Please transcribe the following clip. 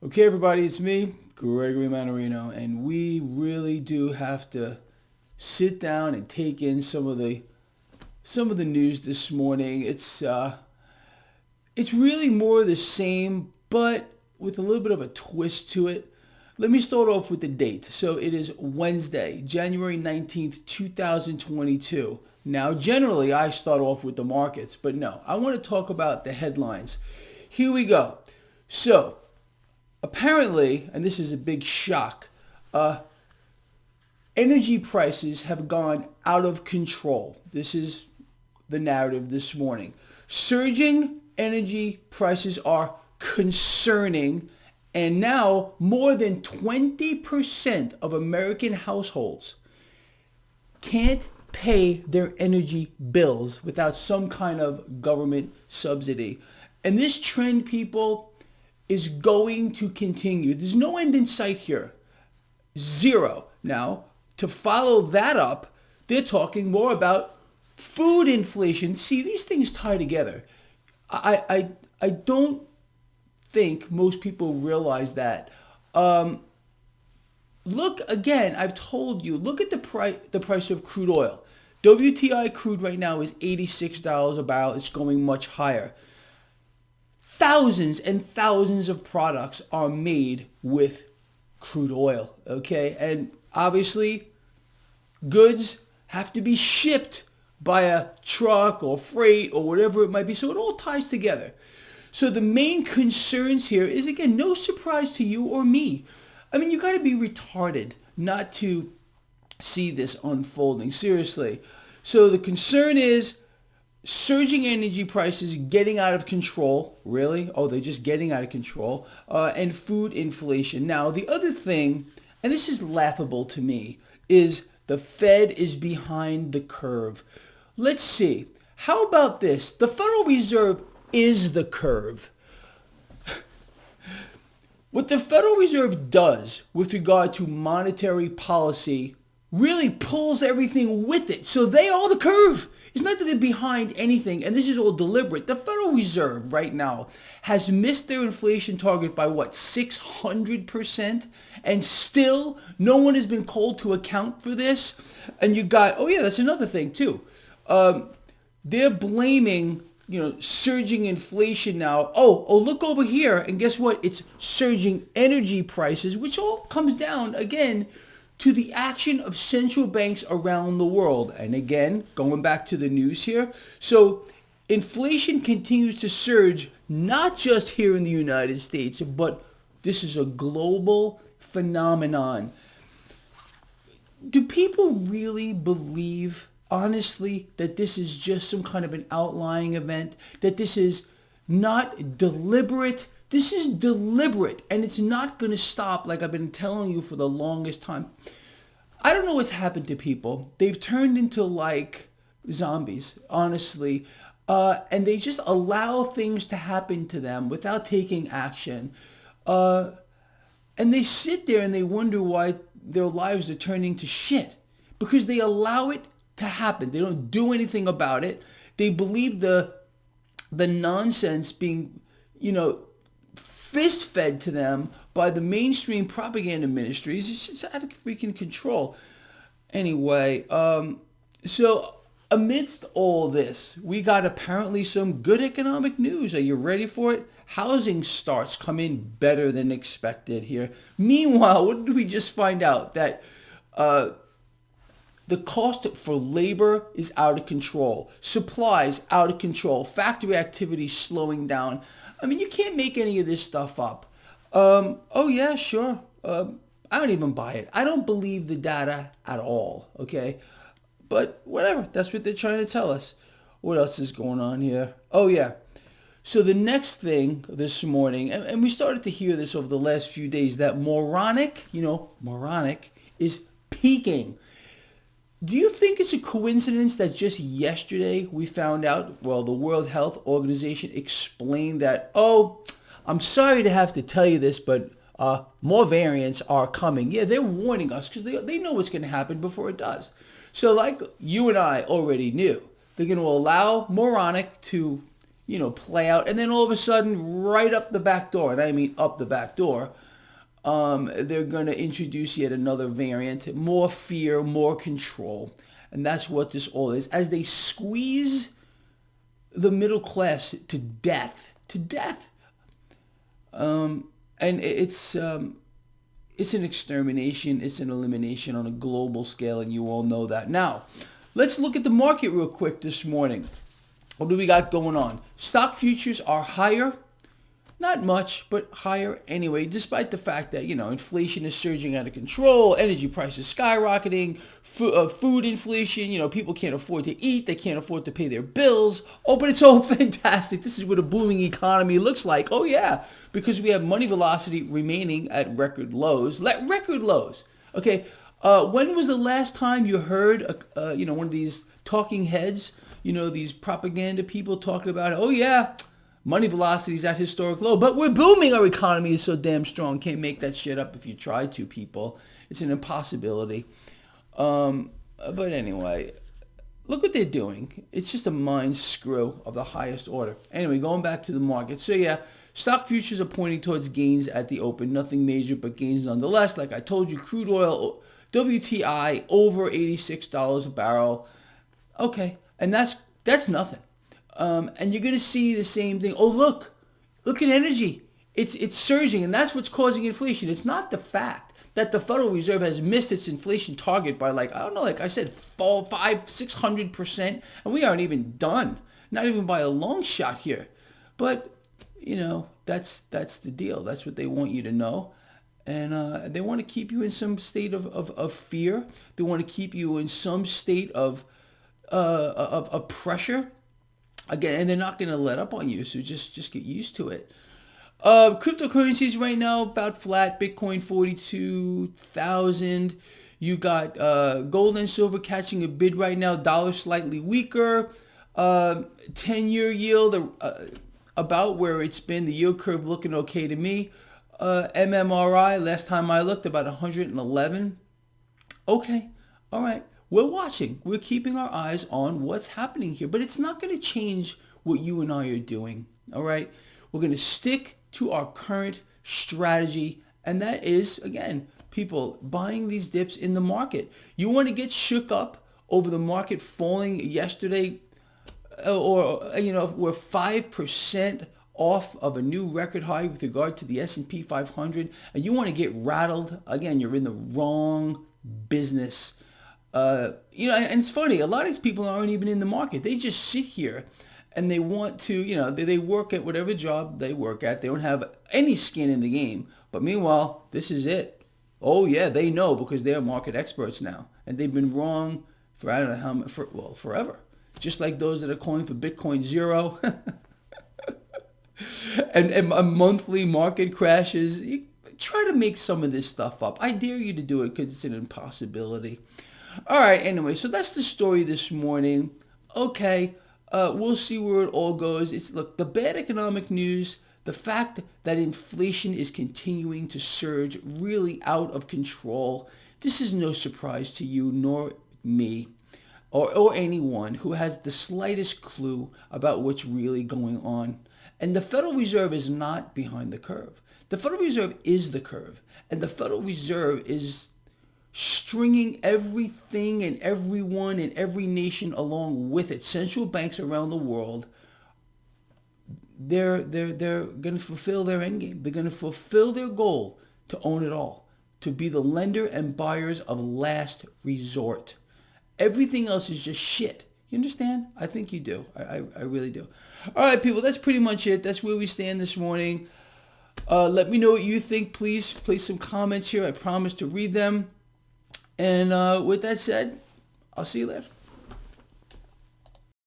Okay, everybody, it's me, Gregory Mannarino, and we really do have to sit down and take in some of the news this morning. It's really more of the same, but with a little bit of a twist to it. Let me start off with the date. So it is Wednesday, January 19th, 2022. Now, generally, I start off with the markets, but no, I want to talk about the headlines. Here we go. So, apparently, and this is a big shock, energy prices have gone out of control. This is the narrative this morning. Surging energy prices are concerning, and now more than 20% of American households can't pay their energy bills without some kind of government subsidy. And this trend, people, is going to continue. There's no end in sight here. Zero. Now, to follow that up, they're talking more about food inflation. See, these things tie together. I don't think most people realize that. Look again. I've told you. Look at the price of crude oil. WTI crude right now is $86 a barrel. It's going much higher. Thousands and thousands of products are made with crude oil. Okay, and obviously, goods have to be shipped by a truck or freight or whatever it might be. So it all ties together. So the main concerns here is, again, no surprise to you or me. I mean, you got to be retarded not to see this unfolding. Seriously. So the concern is surging energy prices getting out of control. Really? Oh, they're just getting out of control. And food inflation. Now, the other thing, and this is laughable to me, is the Fed is behind the curve. Let's see. How about this? The Federal Reserve is the curve. What the Federal Reserve does with regard to monetary policy really pulls everything with it. So they are the curve. It's not that they're behind anything, and this is all deliberate. The Federal Reserve right now has missed their inflation target by what, 600%? And still, no one has been called to account for this. And you got, oh yeah, that's another thing too. They're blaming, surging inflation now. Oh, look over here, and guess what? It's surging energy prices, which all comes down, again, to the action of central banks around the world. And again, going back to the news here. So inflation continues to surge, not just here in the United States, but this is a global phenomenon. Do people really believe, honestly, that this is just some kind of an outlying event? That this is not deliberate? This is deliberate, and it's not going to stop, like I've been telling you for the longest time. I don't know what's happened to people. They've turned into like zombies, honestly, and they just allow things to happen to them without taking action. And they sit there and they wonder why their lives are turning to shit, because they allow it to happen. They don't do anything about it. They believe the nonsense being, fist fed to them by the mainstream propaganda ministries. It's just out of freaking control. Anyway, so amidst all this, we got apparently some good economic news. Are you ready for it? Housing starts come in better than expected here. Meanwhile, what did we just find out? That the cost for labor is out of control. Supplies out of control. Factory activity slowing down. I mean, you can't make any of this stuff up. Oh yeah, sure. I don't even buy it. I don't believe the data at all, okay? But whatever, that's what they're trying to tell us. What else is going on here? Oh yeah. So the next thing this morning, and we started to hear this over the last few days, that moronic is peaking. Do you think it's a coincidence that just yesterday we found out, well, the World Health Organization explained that, oh, I'm sorry to have to tell you this, but more variants are coming. Yeah, they're warning us because they know what's going to happen before it does. So like you and I already knew, they're going to allow moronic to play out. And then all of a sudden, right up the back door, and I mean up the back door, they're going to introduce yet another variant, more fear, more control. And that's what this all is. As they squeeze the middle class to death. And it's an extermination. It's an elimination on a global scale, and you all know that. Now, let's look at the market real quick this morning. What do we got going on? Stock futures are higher. Not much, but higher anyway, despite the fact that, inflation is surging out of control, energy prices skyrocketing, food inflation, people can't afford to eat, they can't afford to pay their bills. Oh, but it's all fantastic. This is what a booming economy looks like. Oh, yeah, because we have money velocity remaining at record lows. Record lows. Okay, when was the last time you heard, one of these talking heads, these propaganda people talking about, oh, yeah, money velocity is at historic low, but we're booming. Our economy is so damn strong. Can't make that shit up if you try to, people. It's an impossibility. But anyway, look what they're doing. It's just a mind screw of the highest order. Anyway, going back to the market. So yeah, stock futures are pointing towards gains at the open. Nothing major, but gains nonetheless. Like I told you, crude oil, WTI, over $86 a barrel. Okay, and that's nothing. And you're going to see the same thing. Oh, look at energy. It's surging, and that's what's causing inflation. It's not the fact that the Federal Reserve has missed its inflation target by like I said, 500-600%, and we aren't even done. Not even by a long shot here. But, that's the deal. That's what they want you to know. And they want to keep you in some state of fear. They want to keep you in some state of pressure. Again, and they're not going to let up on you, so just get used to it. Cryptocurrencies right now about flat. Bitcoin 42,000. You got gold and silver catching a bid right now. Dollar slightly weaker. 10-year yield about where it's been. The yield curve looking okay to me. MMRI last time I looked about 111. Okay, all right. We're watching. We're keeping our eyes on what's happening here. But it's not going to change what you and I are doing. All right? We're going to stick to our current strategy. And that is, again, people buying these dips in the market. You want to get shook up over the market falling yesterday, or, we're 5% off of a new record high with regard to the S&P 500. And you want to get rattled. Again, you're in the wrong business. And it's funny, a lot of these people aren't even in the market. They just sit here and they want to, they work at whatever job they work at. They don't have any skin in the game. But meanwhile, this is it. Oh, yeah, they know because they're market experts now. And they've been wrong for, I don't know how much, forever. Just like those that are calling for Bitcoin zero and a monthly market crashes. You try to make some of this stuff up. I dare you to do it because it's an impossibility. All right, anyway, so that's the story this morning. Okay, we'll see where it all goes. Look, the bad economic news, the fact that inflation is continuing to surge really out of control, this is no surprise to you nor me or anyone who has the slightest clue about what's really going on. And the Federal Reserve is not behind the curve. The Federal Reserve is the curve. And the Federal Reserve is stringing everything and everyone in every nation along with it. Central banks around the world, they're going to fulfill their end game. They're going to fulfill their goal to own it all, to be the lender and buyers of last resort. Everything else is just shit. You understand? I think you do. I really do. All right, people, that's pretty much it. That's where we stand this morning. Let me know what you think. Please place some comments here. I promise to read them. And with that said, I'll see you later.